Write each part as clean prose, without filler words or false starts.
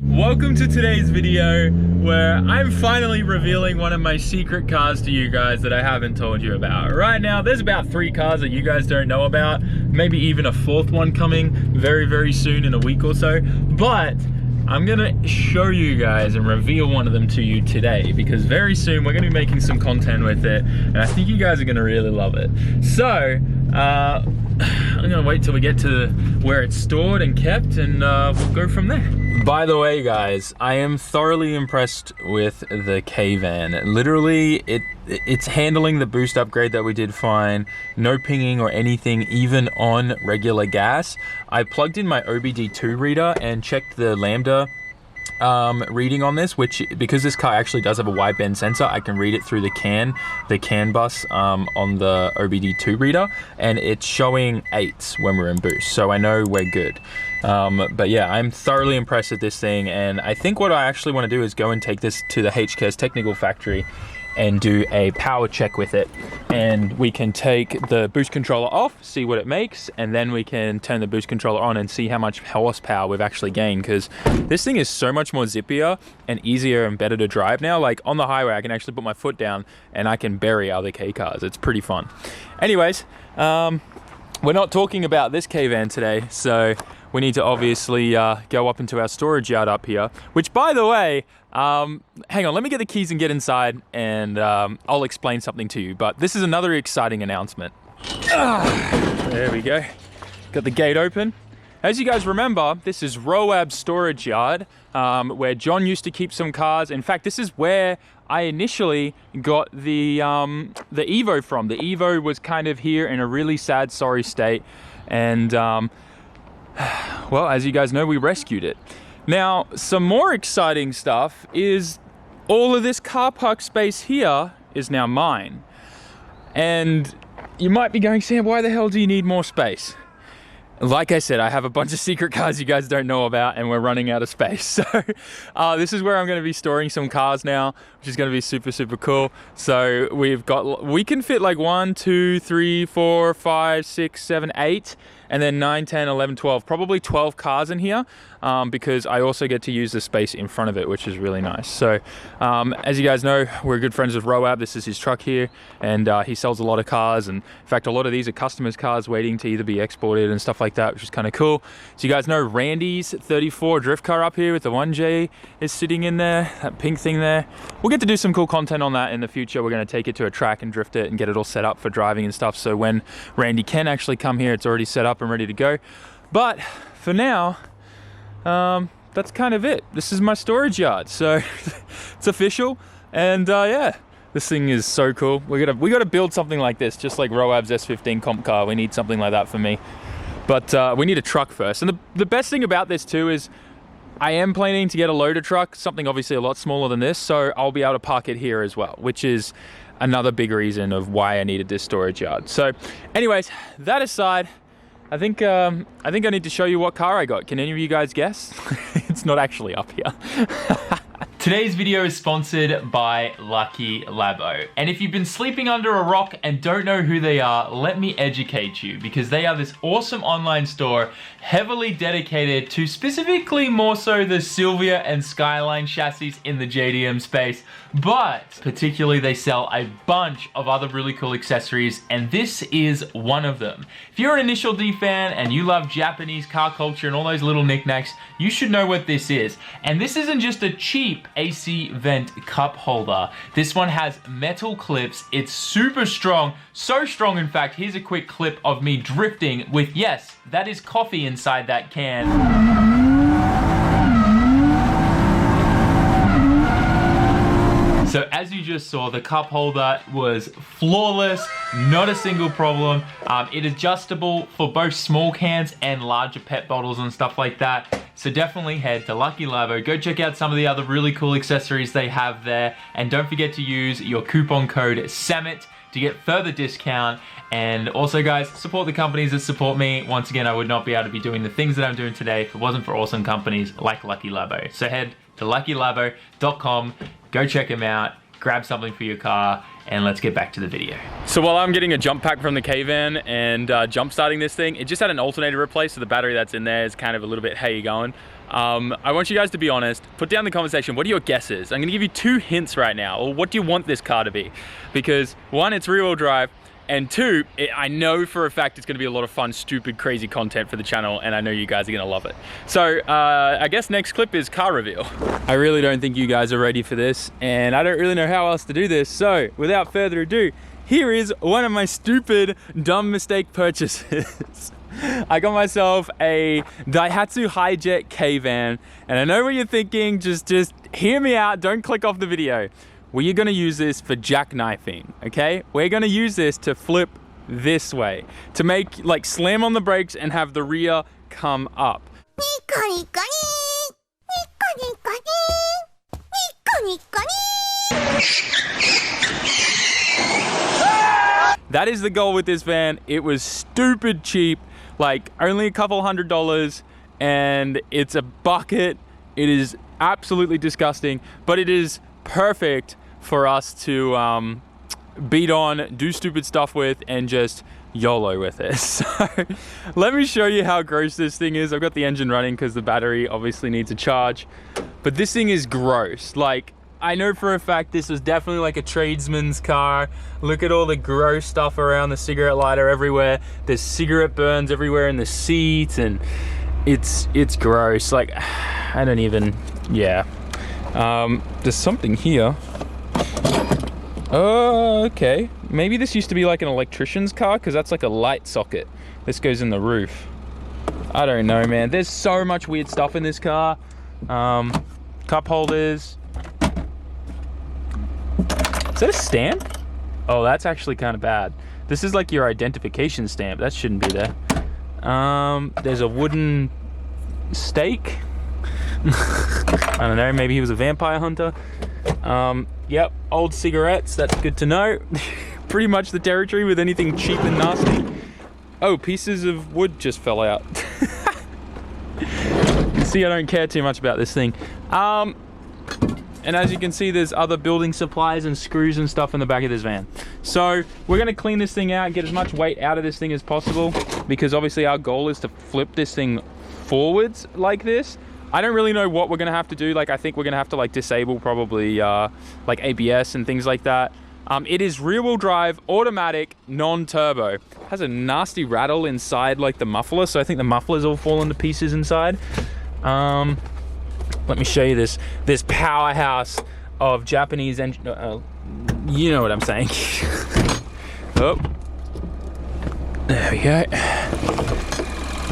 Welcome to today's video where I'm finally revealing one of my secret cars to you guys that I haven't told you about. Right now, there's about 3 cars that you guys don't know about, maybe even a 4th one coming very soon in a week or so, but I'm gonna show you guys and reveal one of them to you today because very soon we're gonna be making some content with it and I think you guys are gonna really love it. So, I'm gonna wait till we get to where it's stored and kept and we'll go from there. By the way guys, I am thoroughly impressed with the K-Van. Literally, it's handling the boost upgrade that we did fine. No pinging or anything, even on regular gas. I plugged in my OBD2 reader and checked the lambda reading on this, which because this car actually does have a wideband sensor, I can read it through the CAN bus on the OBD2 reader, and it's showing 8s when we're in boost, so I know we're good. But yeah, I'm thoroughly impressed with this thing, and I think what I actually want to do is go and take this to the HK's technical factory and do a power check with it, and we can take the boost controller off, see what it makes, and then we can turn the boost controller on and see how much horsepower we've actually gained, because this thing is so much more zippier and easier and better to drive now. Like on the highway, I can actually put my foot down and I can bury other K cars. It's pretty fun. Anyways, we're not talking about this K-Van today, so we need to obviously go up into our storage yard up here, which by the way, hang on, let me get the keys and get inside and I'll explain something to you, but this is another exciting announcement. There we go. Got the gate open. As you guys remember, this is Roab's storage yard, where John used to keep some cars. In fact, this is where I initially got the Evo from. The Evo was kind of here in a really sad, sorry state, and well, as you guys know, we rescued it. Now, some more exciting stuff is all of this car park space here is now mine. And you might be going, Sam, why the hell do you need more space? Like I said, I have a bunch of secret cars you guys don't know about and we're running out of space. So this is where I'm going to be storing some cars now, which is going to be super cool. So we can fit like 1, 2, 3, 4, 5, 6, 7, 8, and then 9, 10, 11, 12, probably 12 cars in here, because I also get to use the space in front of it, which is really nice. So as you guys know, we're good friends with Roab. This is his truck here, and he sells a lot of cars, and in fact a lot of these are customers' cars waiting to either be exported and stuff like that, which is kind of cool. So you guys know Randy's 34 drift car up here with the 1J is sitting in there, that pink thing there. We'll get to do some cool content on that in the future. We're going to take it to a track and drift it and get it all set up for driving and stuff, so when Randy can actually come here, it's already set up and ready to go. But for now, that's kind of it. This is my storage yard, so it's official, and yeah, this thing is so cool. We gotta build something like this, just like Roab's S15 comp car. We need something like that for me, but we need a truck first. And the best thing about this too is I am planning to get a loader truck, something obviously a lot smaller than this, so I'll be able to park it here as well, which is another big reason of why I needed this storage yard. So anyways, that aside, I think I need to show you what car I got. Can any of you guys guess? It's not actually up here. Today's video is sponsored by Lucky Labo. And if you've been sleeping under a rock and don't know who they are, let me educate you, because they are this awesome online store heavily dedicated to specifically more so the Silvia and Skyline chassis in the JDM space, but particularly they sell a bunch of other really cool accessories, and this is one of them. If you're an Initial D fan and you love Japanese car culture and all those little knickknacks, you should know what this is. And this isn't just a cheap AC vent cup holder. This one has metal clips. It's super strong, so strong in fact, here's a quick clip of me drifting with, yes, that is coffee inside that can. So as you just saw, the cup holder was flawless, not a single problem. It is adjustable for both small cans and larger pet bottles and stuff like that. So definitely head to Lucky Labo, go check out some of the other really cool accessories they have there, and don't forget to use your coupon code SAMMIT to get further discount. And also guys, support the companies that support me. Once again, I would not be able to be doing the things that I'm doing today if it wasn't for awesome companies like Lucky Labo. So head to luckylabo.com, go check them out, grab something for your car, and let's get back to the video. So while I'm getting a jump pack from the K-Van and jump starting this thing, it just had an alternator replaced, so the battery that's in there is kind of a little bit, how you going? I want you guys to be honest. Put down in the comment section, what are your guesses? I'm gonna give you 2 hints right now. Or what do you want this car to be? Because 1, it's rear-wheel drive, and 2, I know for a fact it's gonna be a lot of fun, stupid, crazy content for the channel, and I know you guys are gonna love it. So, I guess next clip is car reveal. I really don't think you guys are ready for this, and I don't really know how else to do this. So, without further ado, here is one of my stupid, dumb mistake purchases. I got myself a Daihatsu Hijet K-Van, and I know what you're thinking, just hear me out, don't click off the video. We are gonna use this for jackknifing, okay? We're gonna use this to flip this way, to make, like, slam on the brakes and have the rear come up. That is the goal with this van. It was stupid cheap, like only a couple $100, and it's a bucket. It is absolutely disgusting, but it is perfect for us to beat on, do stupid stuff with, and just YOLO with it. So let me show you how gross this thing is. I've got the engine running because the battery obviously needs a charge, but this thing is gross. Like, I know for a fact this was definitely like a tradesman's car. Look at all the gross stuff around the cigarette lighter everywhere. There's cigarette burns everywhere in the seats, and it's gross. Like, I don't even, yeah. There's something here. Oh, okay. Maybe this used to be like an electrician's car, because that's like a light socket. This goes in the roof. I don't know, man. There's so much weird stuff in this car. Cup holders. Is that a stamp? Oh, that's actually kind of bad. This is like your identification stamp. That shouldn't be there. There's a wooden stake. I don't know, maybe he was a vampire hunter. Yep, old cigarettes, that's good to know. Pretty much the territory with anything cheap and nasty. Oh, pieces of wood just fell out. You see, I don't care too much about this thing. And as you can see, there's other building supplies and screws and stuff in the back of this van. So we're gonna clean this thing out, get as much weight out of this thing as possible, because obviously our goal is to flip this thing forwards like this. I don't really know what we're gonna have to do. Like, I think we're gonna have to like disable probably like ABS and things like that. It is rear-wheel drive, automatic, non-turbo. Has a nasty rattle inside like the muffler, so I think the muffler's all fallen to pieces inside. Let me show you this powerhouse of Japanese engine. You know what I'm saying. Oh, there we go.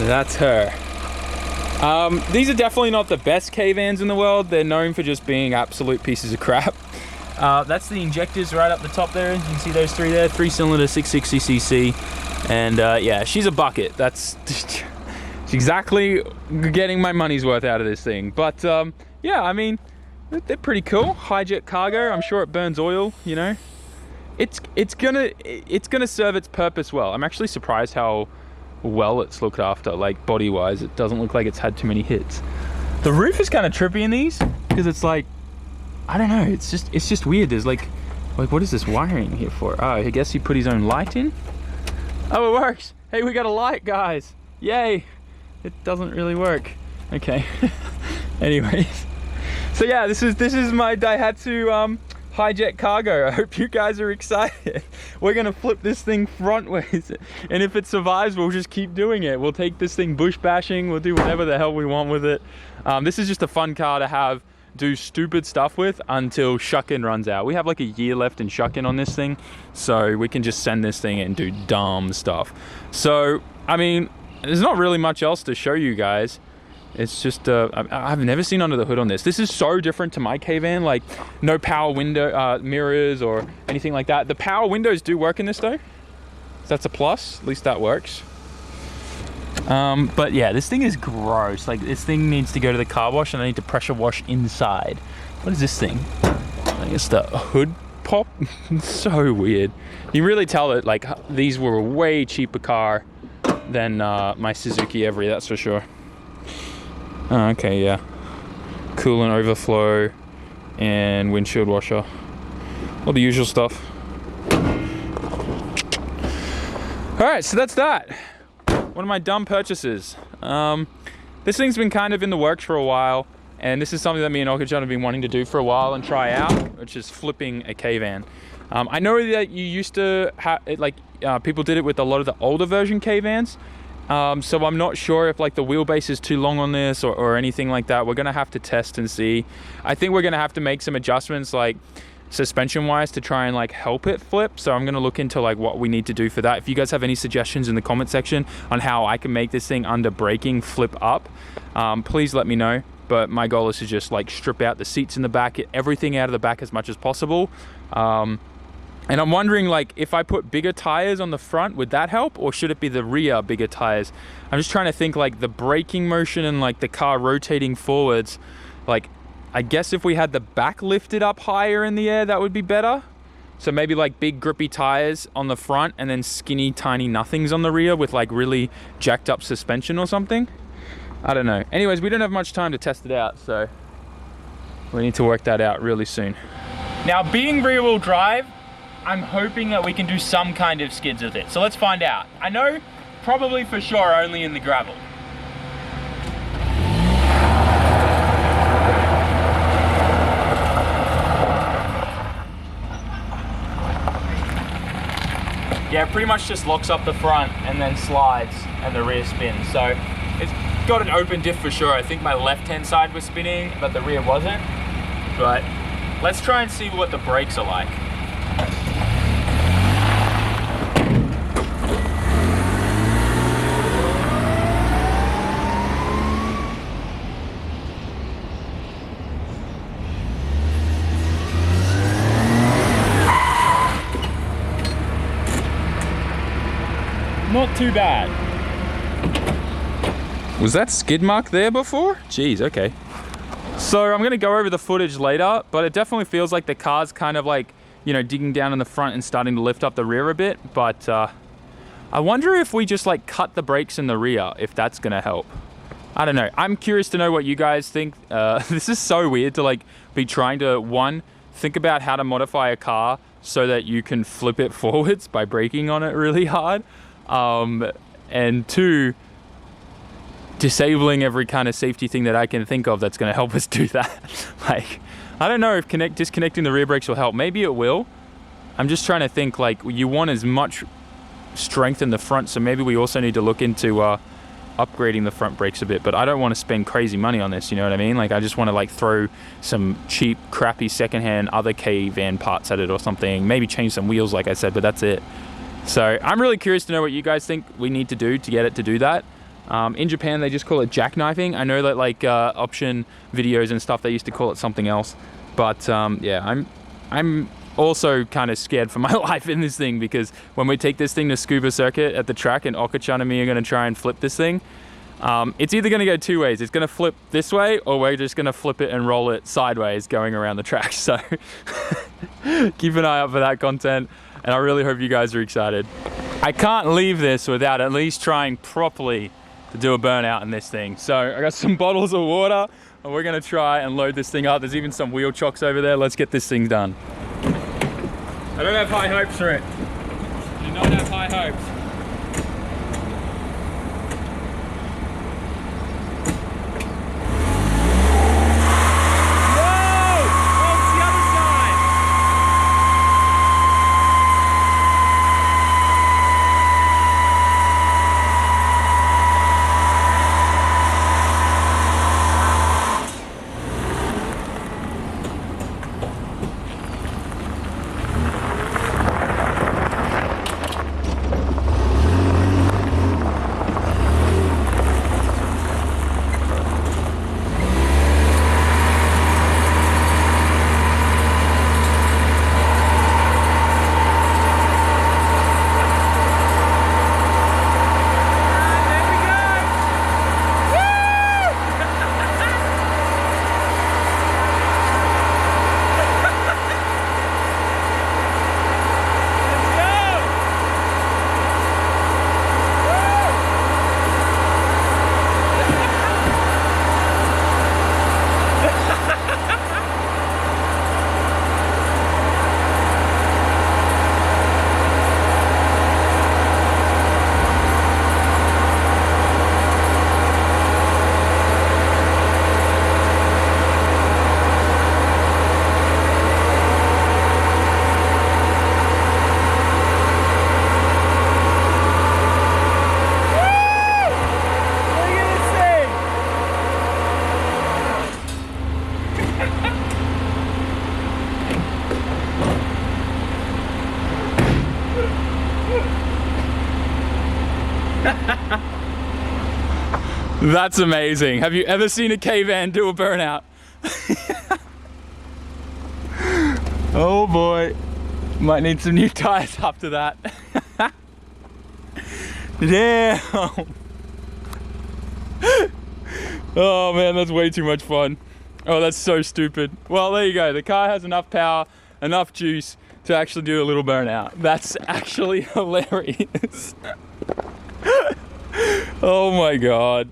That's her. These are definitely not the best K-Vans in the world. They're known for just being absolute pieces of crap. That's the injectors right up the top there. You can see those 3 there, 3-cylinder 660cc. And yeah, she's a bucket. That's exactly getting my money's worth out of this thing. But yeah, I mean, they're pretty cool. Hijet cargo, I'm sure it burns oil, you know. It's gonna serve its purpose well. I'm actually surprised how well it's looked after, like body wise. It doesn't look like it's had too many hits. The roof is kind of trippy in these, because it's like, I don't know, it's just weird. There's like what is this wiring here for? Oh, I guess he put his own light in. Oh, it works. Hey, we got a light, guys. Yay. It doesn't really work. Okay. Anyways, so yeah, this is my Daihatsu Hijet cargo. I hope you guys are excited. We're gonna flip this thing frontways, and if it survives, we'll just keep doing it. We'll take this thing bush bashing. We'll do whatever the hell we want with it. This is just a fun car to have, do stupid stuff with until shuck-in runs out. We have like a year left in shuck-in on this thing, so we can just send this thing and do dumb stuff. So, I mean, there's not really much else to show you guys. It's just, I've never seen under the hood on this. This is so different to my K-Van, like no power window, mirrors or anything like that. The power windows do work in this though. That's a plus, at least that works. But yeah, this thing is gross. Like, this thing needs to go to the car wash, and I need to pressure wash inside. What is this thing? I guess the hood pop. It's so weird. You really tell that like these were a way cheaper car than my Suzuki Every, that's for sure. Oh, okay, yeah. Coolant overflow and windshield washer. All the usual stuff. All right, so that's that. One of my dumb purchases. this thing's been kind of in the works for a while, and this is something that me and Okachan have been wanting to do for a while and try out, which is flipping a K-van. I know that you used to have it, like people did it with a lot of the older version K-vans. So I'm not sure if like the wheelbase is too long on this or anything like that. We're gonna have to test and see. I think we're gonna have to make some adjustments like suspension wise to try and like help it flip. So I'm gonna look into like what we need to do for that. If you guys have any suggestions in the comment section on how I can make this thing under braking flip up, please let me know. But my goal is to just like strip out the seats in the back, get everything out of the back as much as possible. And I'm wondering, like, if I put bigger tires on the front, would that help? Or should it be the rear bigger tires? I'm just trying to think, like, the braking motion and, like, the car rotating forwards. Like, I guess if we had the back lifted up higher in the air, that would be better. So maybe, like, big grippy tires on the front and then skinny, tiny nothings on the rear with, like, really jacked up suspension or something. I don't know. Anyways, we don't have much time to test it out, so we need to work that out really soon. Now, being rear-wheel drive, I'm hoping that we can do some kind of skids with it. So let's find out. I know probably for sure only in the gravel. Yeah, it pretty much just locks up the front and then slides and the rear spins. So it's got an open diff for sure. I think my left-hand side was spinning, but the rear wasn't. But let's try and see what the brakes are like. Not too bad. Was that skid mark there before? Jeez, okay. So I'm gonna go over the footage later, but it definitely feels like the car's kind of like, you know, digging down in the front and starting to lift up the rear a bit. But I wonder if we just like cut the brakes in the rear, if that's gonna help. I don't know. I'm curious to know what you guys think. This is so weird to like be trying to, one, think about how to modify a car so that you can flip it forwards by braking on it really hard. And two, disabling every kind of safety thing that I can think of that's going to help us do that. Like, I don't know if disconnecting the rear brakes will help. Maybe it will. I'm just trying to think, like, you want as much strength in the front, so maybe we also need to look into upgrading the front brakes a bit. But I don't want to spend crazy money on this, you know what I mean? Like, I just want to like throw some cheap, crappy secondhand other K-van parts at it or something. Maybe change some wheels, like I said, but that's it. So I'm really curious to know what you guys think we need to do to get it to do that. In Japan, they just call it jackknifing. I know that like option videos and stuff, they used to call it something else. But yeah, I'm also kind of scared for my life in this thing, because when we take this thing to scuba circuit at the track and Okachan and me are going to try and flip this thing, it's either going to go two ways. It's going to flip this way, or we're just going to flip it and roll it sideways going around the track. So keep an eye out for that content. And I really hope you guys are excited. I can't leave this without at least trying properly to do a burnout in this thing. So I got some bottles of water and we're gonna try and load this thing up. There's even some wheel chocks over there. Let's get this thing done. I don't have high hopes for it. I do not have high hopes. That's amazing. Have you ever seen a K-van do a burnout? Oh boy. Might need some new tires after that. Damn. Oh man, that's way too much fun. Oh, that's so stupid. Well, there you go. The car has enough power, enough juice to actually do a little burnout. That's actually hilarious. Oh my God.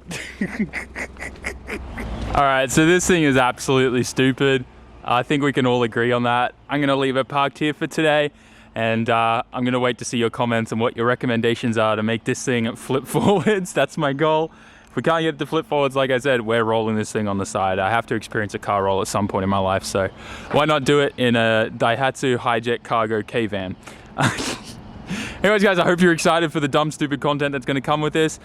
All right, so this thing is absolutely stupid. I think we can all agree on that. I'm gonna leave it parked here for today, and I'm gonna wait to see your comments and what your recommendations are to make this thing flip forwards. That's my goal. If we can't get it to flip forwards, like I said, we're rolling this thing on the side. I have to experience a car roll at some point in my life, so why not do it in a Daihatsu Hijet Cargo K-van? Anyways, guys, I hope you're excited for the dumb, stupid content that's going to come with this.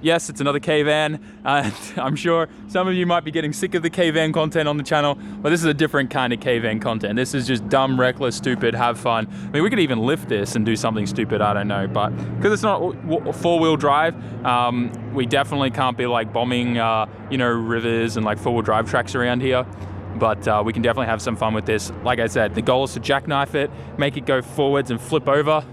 Yes, it's another K-van. I'm sure some of you might be getting sick of the K-van content on the channel, but this is a different kind of K-van content. This is just dumb, reckless, stupid, have fun. I mean, we could even lift this and do something stupid, I don't know, but because it's not four-wheel drive, we definitely can't be like bombing, you know, rivers and like four-wheel drive tracks around here. But we can definitely have some fun with this. Like I said, the goal is to jackknife it, make it go forwards and flip over.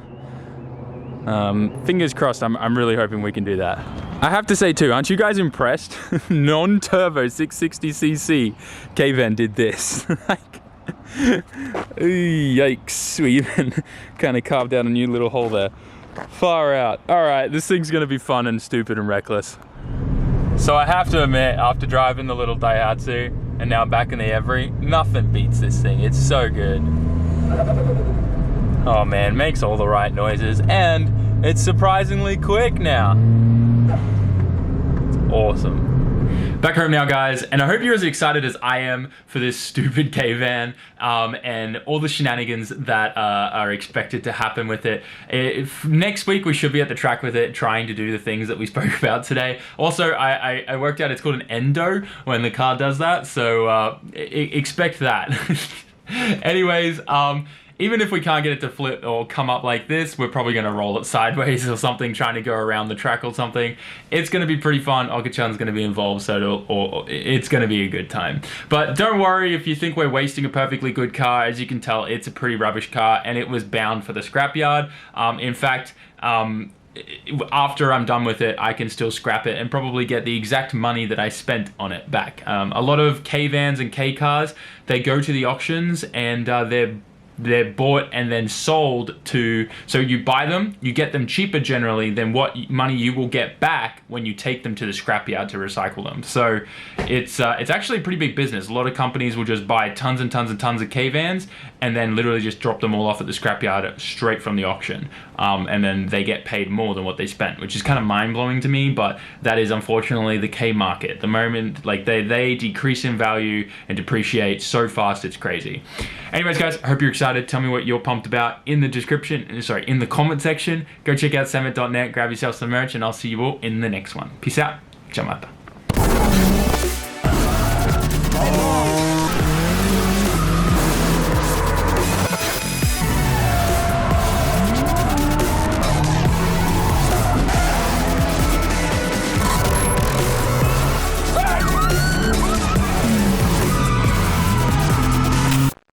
Fingers crossed, I'm really hoping we can do that. I have to say too, aren't you guys impressed? Non-turbo 660cc K-van did this. Like, yikes, we even kind of carved out a new little hole there. Far out. All right, this thing's gonna be fun and stupid and reckless. So I have to admit, after driving the little Daihatsu and now back in the Every, nothing beats this thing. It's so good. Oh man, makes all the right noises, and it's surprisingly quick now. It's awesome. Back home now, guys, and I hope you're as excited as I am for this stupid K-van and all the shenanigans that are expected to happen with it. Next week, we should be at the track with it, trying to do the things that we spoke about today. Also, I worked out it's called an endo when the car does that, so expect that. Anyways, even if we can't get it to flip or come up like this, we're probably going to roll it sideways or something, trying to go around the track or something. It's going to be pretty fun. Okachan's going to be involved, so it's going to be a good time. But don't worry if you think we're wasting a perfectly good car. As you can tell, it's a pretty rubbish car, and it was bound for the scrapyard. In fact, after I'm done with it, I can still scrap it and probably get the exact money that I spent on it back. A lot of K-vans and K-cars, they go to the auctions, and they're bought and then sold to, so you buy them, you get them cheaper generally than what money you will get back when you take them to the scrapyard to recycle them. So it's actually a pretty big business. A lot of companies will just buy tons and tons and tons of K-vans and then literally just drop them all off at the scrapyard straight from the auction. And then they get paid more than what they spent, which is kind of mind-blowing to me, but that is unfortunately the K market. The moment, like, they decrease in value and depreciate so fast, it's crazy. Anyways, guys, I hope you're excited. Tell me what you're pumped about in the in the comment section. Go check out SAMMIT.net, grab yourself some merch, and I'll see you all in the next one. Peace out. Ciao, mata.